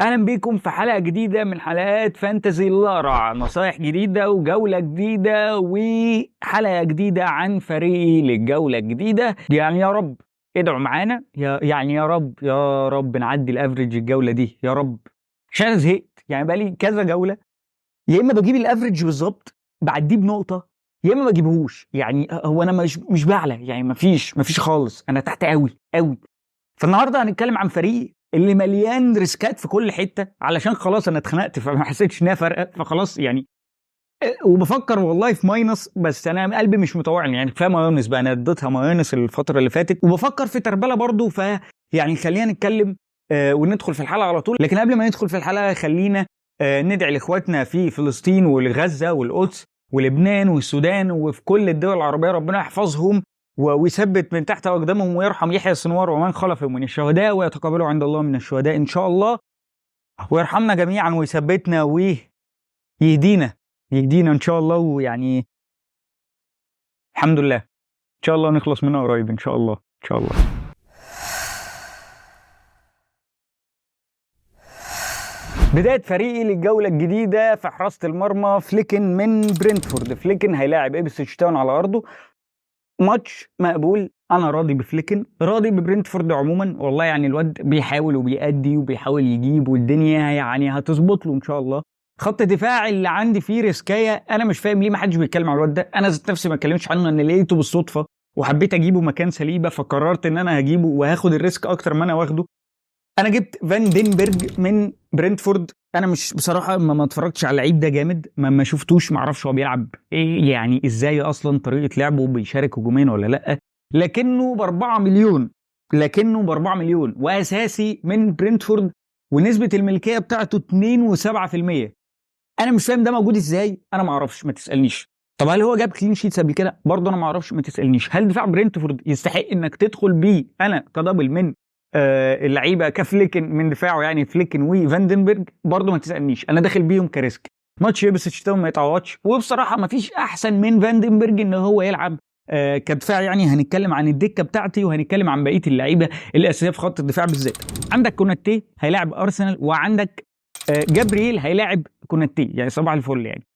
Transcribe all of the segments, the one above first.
اهلا بيكم في حلقه جديده من حلقات فانتزي الأرع، نصايح جديده وجوله جديده وحلقه جديده عن فريقي للجوله الجديده. يعني يا رب ادعوا معانا، يا رب يا رب نعدي الافريج الجوله دي يا رب، عشان أنا زهقت. يعني بقالي كذا جوله يا اما بجيب الافريج بالظبط بعديه بنقطه، يا اما ما بجيبهوش. يعني هو انا مش بعلى، يعني مفيش خالص، انا تحت قوي قوي. فالنهارده هنتكلم عن فريق اللي مليان ريسكات في كل حته، علشان خلاص انا اتخنقت فما حسيتش انها فارقه، فخلاص يعني. وبفكر والله في ماينس، بس انا قلبي مش مطوعني، يعني كفايه مايونس بقى، انا اديتها مايونس الفتره اللي فاتت. وبفكر في تربله برضو، يعني خلينا نتكلم وندخل في الحلقه على طول. لكن قبل ما ندخل في الحلقه خلينا ندعي لاخواتنا في فلسطين والغزه والقدس ولبنان والسودان وفي كل الدول العربيه، ربنا يحفظهم ويثبت من تحت اقدامهم ويرحم يحيى السنوار ومن خلفهم من الشهداء ويتقبلوا عند الله من الشهداء ان شاء الله، ويرحمنا جميعا ويثبتنا ويهدينا ان شاء الله. ويعني الحمد لله ان شاء الله نخلص منها قريب ان شاء الله ان شاء الله. بداية فريقي للجولة الجديدة في حراسة المرمى فليكن من برينتفورد. فليكن هيلاعب إبسويتش تاون على أرضه، ماتش مقبول. أنا راضي بفليكن، راضي ببرينتفورد عموما والله. يعني الواد بيحاول وبيأدي وبيحاول يجيب، والدنيا يعني هتظبط له إن شاء الله. خط الدفاع اللي عندي فيه ريسكاية، أنا مش فاهم ليه ما حدش بيتكلم على الواد ده. أنا ذات نفسي ما اتكلمتش عنه، أنا لقيته بالصدفة وحبيت أجيبه مكان سليبة، فقررت إن أنا هجيبه وهاخد الريسك أكتر ما أنا واخده. انا جبت فان دينبرج من برينتفورد. انا مش بصراحه ما اتفرجتش على اللعيب ده جامد، ما شفتوش، ما اعرفش هو بيلعب ايه، يعني ازاي اصلا طريقه لعبه، بيشارك هجومين ولا لا. لكنه ب 4 مليون واساسي من برينتفورد، ونسبه الملكيه بتاعته 2.7%. انا مش فاهم ده موجود ازاي، انا ما اعرفش، ما تسالنيش. طب هل هو جاب كلين شيتس قبل كده؟ برضه انا ما اعرفش، ما تسالنيش. هل دفاع برينتفورد يستحق انك تدخل بيه انا كدبل من اللعيبه كفليكن من دفاعه، يعني فليكن وفاندنبرج؟ برضه ما تسالنيش، انا داخل بيهم كريسك. ماتش إبسويتش تاون ما يتعوضش، وبصراحه ما فيش احسن من فاندنبرج ان هو يلعب كدفاع. يعني هنتكلم عن الدكه بتاعتي وهنتكلم عن بقيه اللعيبه الاساسيه في خط الدفاع بالذات. عندك كوناتي هيلاعب ارسنال، وعندك جابرييل هيلاعب كوناتي، يعني صباح الفل. يعني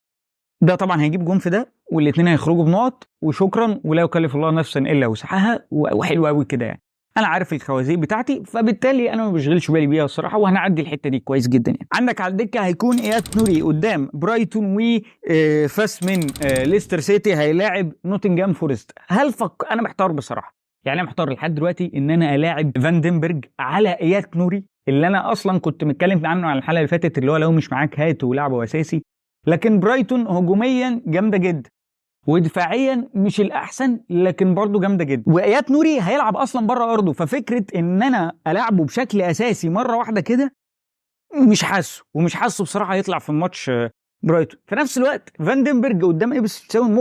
ده طبعا هيجيب جون في ده، والاثنين هيخرجوا بنقط وشكرا، ولا يكلف الله نفسا الا وسعها، وحلو قوي كده. يعني انا عارف الخوازيق بتاعتي، فبالتالي انا ما بشغلش بالي بيها الصراحه، وهنعدي الحته دي كويس جدا. يعني عندك على الدكه هيكون اياد نوري قدام برايتون، وفاس من ليستر سيتي هيلاعب نوتنجهام فورست. انا محتار بصراحه، يعني انا محتار لحد دلوقتي ان انا الاعب فان دينبرج على اياد نوري، اللي انا اصلا كنت متكلم عنه على الحلقه اللي فاتت، اللي هو لو مش معاك هاته ولعبه اساسي. لكن برايتون هجوميا جامده جدا، ودفاعيا مش الاحسن، لكن برضه جامده جدا. واياد نوري هيلعب اصلا بره ارضه، ففكره ان انا العبه بشكل اساسي مره واحده كده مش حاسه بصراحه يطلع في الماتش برايتون. في نفس الوقت فان دينبرج قدام إبسويتش تاون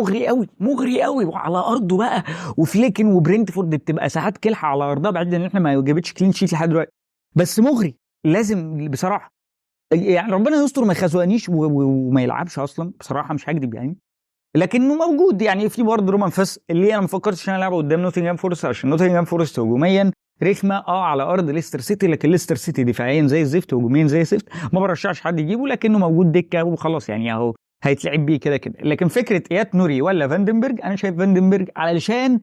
مغري قوي وعلى ارضه بقى. وفليكن وبرينتفورد بتبقى ساعات كلحه على ارضها، بعد ان احنا ما جابتش كلين شيت لحد دلوقتي، بس مغري لازم بصراحه. يعني ربنا يستر ما يخزقنيش وما يلعبش اصلا، بصراحه مش هكذب يعني. لكنه موجود. يعني في برضه رومان فاس، اللي انا ما فكرتش ان انا العبه قدام نوتنجهام فورست، عشان نوتنجهام فورست هجوميا رخمه على ارض ليستر سيتي، لكن ليستر سيتي دفاعيا زي الزفت وهجوميا زي الزفت. ما برشحش حد يجيبه، لكنه موجود دكه وخلاص، يعني اهو هيتلعب بيه كده كده. لكن فكره اياد نوري ولا فاندنبرج، انا شايف فاندنبرج علشان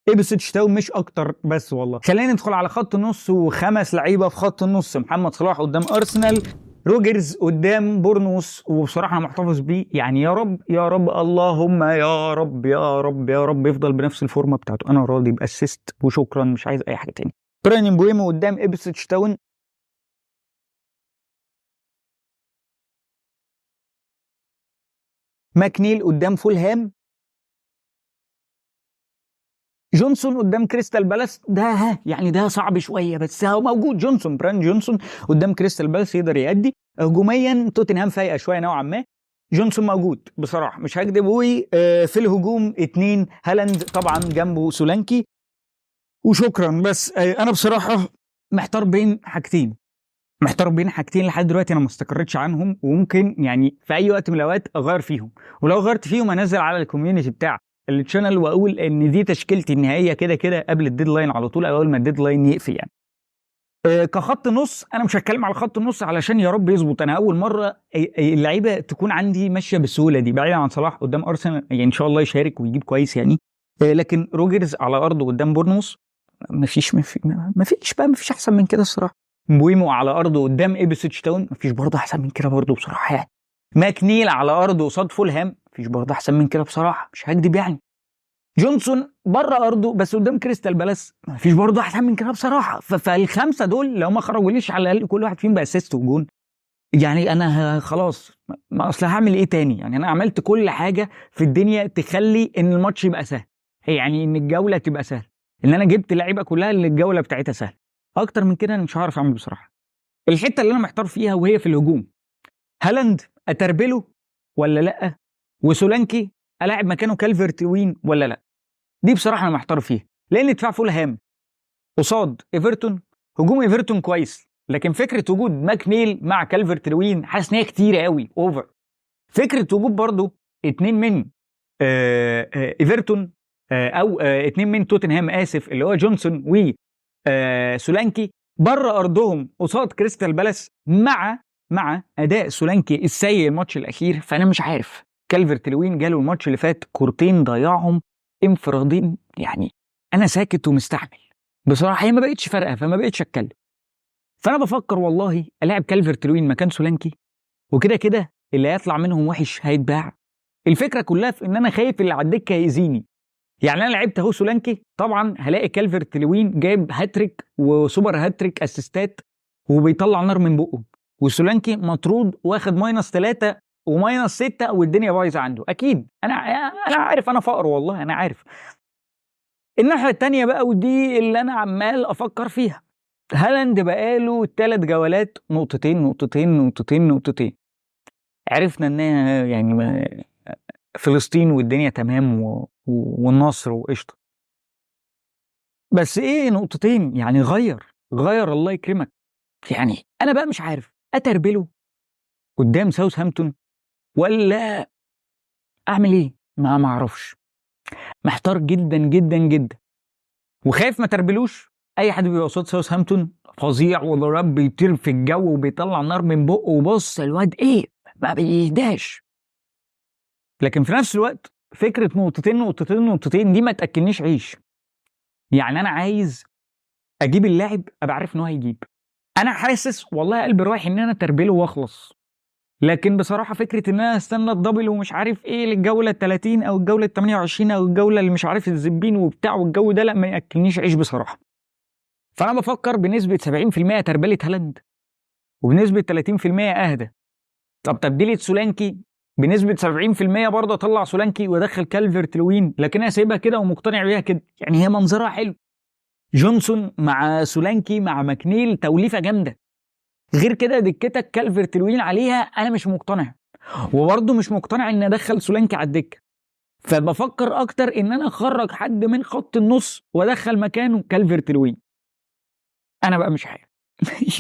إبسويتش تاون مش اكتر. بس والله خلينا ندخل على خط النص، وخمس لعيبه في خط النص. محمد صلاح قدام ارسنال، روجرز قدام بورنوس، وبصراحه انا محتفظ بيه. يعني يا رب يا رب، اللهم يا رب يا رب يا رب يفضل بنفس الفورمه بتاعته. انا راضي باسيست وشكرا، مش عايز اي حاجه تاني. براين مبويمو قدام إبسويتش تاون، ماكنيل قدام فولهام، جونسون قدام كريستال بالاس. ده يعني ده صعب شويه، بس هو موجود. براين جونسون قدام كريستال بالاس يقدر يأدي. هجوميا توتنهام فايقه شويه نوعا ما، جونسون موجود بصراحه مش هكدب. في الهجوم 2 هالاند طبعا جنبه سولانكي وشكرا. بس انا بصراحه محتار بين حاجتين لحد دلوقتي، انا ما استقريتش عنهم، وممكن يعني في اي وقت من الاوقات اغير فيهم. ولو غيرت فيهم انزل على الكوميونتي بتاع الشانل واقول ان دي تشكيلتي النهائيه كده كده قبل الديدلاين على طول، او اول ما الديدلاين يقفل يعني. كخط نص انا مش هتكلم على خط النص علشان يا رب يظبط. انا اول مره اللعيبه تكون عندي ماشيه بالسهوله دي، بعيدا عن صلاح قدام ارسنال يعني ان شاء الله يشارك ويجيب كويس يعني. لكن روجرز على ارضه قدام بورنموث مفيش احسن من كده الصراحه. مبويمو على ارضه قدام ايبسيتش تاون مفيش برضه احسن من كده برضه بصراحه يعني. ماكنيل على ارضه قصاد فولهام مفيش برضه احسن من كده بصراحه، مش هكدب يعني. جونسون بره ارضه بس قدام كريستال بالاس مفيش برضه احسن من كده بصراحه. فالخمسه دول لو ما خرجوليش على الاقل كل واحد فيهم باسيست وجون، يعني انا خلاص ما اصل هعمل ايه تاني يعني. انا عملت كل حاجه في الدنيا تخلي ان الماتش يبقى سهل، يعني ان الجوله تبقى سهله، ان انا جبت اللعيبه كلها اللي الجوله بتاعتها سهله. اكتر من كده انا مش هعرف اعمل بصراحه. الحته اللي انا محتار فيها وهي في الهجوم، هالاند اتربله ولا لا؟ وسولانكي الاعب مكانه كالفرت لوين ولا لا؟ دي بصراحه انا محتار فيها، لان دفاع فولهام قصاد ايفرتون، هجوم ايفرتون كويس، لكن فكره وجود ماكنيل مع كالفرت لوين حاسس ان هي كتير قوي اوفر. فكره وجود برضو اتنين من ايفرتون او اتنين من توتنهام اسف، اللي هو جونسون و سولانكي بره ارضهم قصاد كريستال بالاس، مع اداء سولانكي السيء الماتش الاخير. فانا مش عارف. كالفرت لوين جاله الماتش اللي فات كورتين ضيعهم انفرادين، يعني انا ساكت ومستحمل بصراحه، هي ما بقتش فارقه فما بقتش اتكلم. فانا بفكر والله الاعب كالفرت لوين مكان سولانكي، وكده كده اللي هيطلع منهم وحش هيتباع. الفكره كلها في ان انا خايف اللي على الدكه هيأذيني. يعني انا لعبت اهو سولانكي، طبعا هلاقي كالفرت لوين جايب هاتريك وسوبر هاتريك اسيستات وبيطلع نار من بقه، وسولانكي مطرود واخد -3 و-6 والدنيا بايظه عنده. اكيد انا عارف انا فقر والله انا عارف. الناحيه الثانيه بقى ودي اللي انا عمال افكر فيها، هالاند بقاله 3 جولات نقطتين نقطتين نقطتين نقطتين. عرفنا ان يعني فلسطين والدنيا تمام والنصر وقشطه، بس ايه نقطتين يعني؟ غير الله يكرمك. يعني انا بقى مش عارف اتربله قدام ساوثهامبتون ولا اعمل ايه. ما اعرفش، محتار جدا جدا جدا وخايف ما تربلوش. اي حد بيبقى قصاد ساوثهامبتون فظيع والرب بيطير في الجو وبيطلع نار من بقه، وبص الواد ايه ما بيهداش. لكن في نفس الوقت فكره نقطتين نقطتين نقطتين دي ما تاكلنيش عيش. يعني انا عايز اجيب اللاعب ابقى عارف ان هو هيجيب. انا حاسس والله قلبي رايح ان انا تربله واخلص، لكن بصراحه فكره ان انا استنى الدبل ومش عارف ايه للجوله 30 او الجوله 28 او الجوله اللي مش عارف الزبين وبتاع والجو ده، لا ما ياكلنيش عيش بصراحه. فانا بفكر بنسبه 70% تربله هالاند وبنسبه 30% اهدى. طب تبديله سولانكي بنسبه 70% برضه اطلع سولانكي وادخل كالفرت لوين، لكن انا سايبها كده ومقتنع بيها كده، يعني هي منظرها حلو. جونسون مع سولانكي مع ماكنيل توليفه جامده. غير كده دكتك كالفرت لوين عليها انا مش مقتنع، وبرضه مش مقتنع ان ادخل سولانكي على الدكه. فبفكر اكتر ان انا اخرج حد من خط النص وادخل مكانه كالفرت لوين. انا بقى مش عارف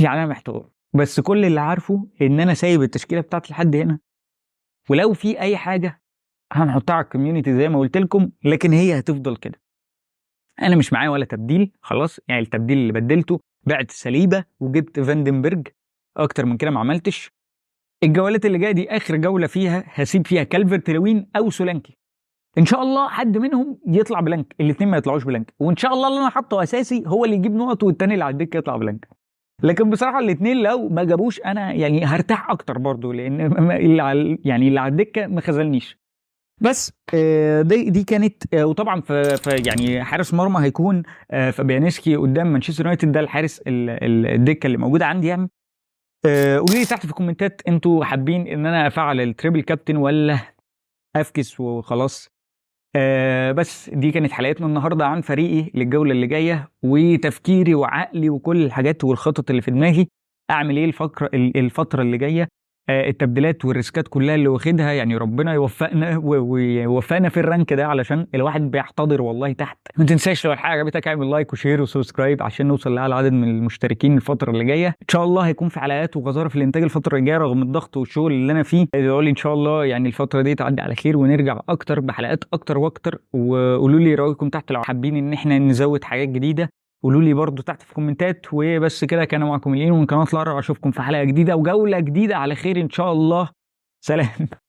يعني انا محتار، بس كل اللي عارفه ان انا سايب التشكيله بتاعتي لحد هنا، ولو في اي حاجه هنحطها على الكوميونتي زي ما قلت لكم، لكن هي هتفضل كده. انا مش معايا ولا تبديل خلاص، يعني التبديل اللي بدلته بعت سليبه وجبت فاندنبرج، اكتر من كده ما عملتش. الجولات اللي جايه دي اخر جوله فيها هسيب فيها كالفرت لوين او سولانكي، ان شاء الله حد منهم يطلع بلانك، الاثنين ما يطلعوش بلانك، وان شاء الله اللي انا حاطه اساسي هو اللي يجيب نقط والتاني اللي على الدكه يطلع بلانك. لكن بصراحه الاثنين لو ما جابوش انا يعني هرتاح اكتر برضو، لان اللي على اللي على الدكه ما خذلنيش. بس دي كانت وطبعا في يعني حارس مرمى هيكون فابيانسكي قدام مانشستر يونايتد، ده الحارس الدكه اللي موجوده عندي يعني. قولوا لي تحت في الكومنتات انتوا حابين ان انا افعل التريبل كابتن ولا افكس وخلاص. بس دي كانت حلقتنا النهارده عن فريقي للجوله اللي جايه، وتفكيري وعقلي وكل الحاجات والخطط اللي في دماغي اعمل ايه الفتره اللي جايه. التبديلات والريسكات كلها اللي واخدها، يعني ربنا يوفقنا ويوفقنا في الرانك ده علشان الواحد بيحتضر والله تحت. ما تنساش لو الحلقه عجبتك اعمل لايك وشير وسبسكرايب عشان نوصل لاعلى عدد من المشتركين الفتره اللي جايه. ان شاء الله هيكون في حلقات وغزاره في الانتاج الفتره الجايه رغم الضغط والشغل اللي انا فيه. ادعوا لي ان شاء الله يعني الفتره دي تعدي على خير ونرجع اكتر بحلقات اكتر واكتر، وقولوا لي رايكم تحت لو حابين ان احنا نزود حاجات جديده. قولوا لي برضو تحت في الكومنتات. وبس كده، كان معكم الين من قناه الأقرع، اشوفكم في حلقه جديده وجوله جديده على خير ان شاء الله. سلام.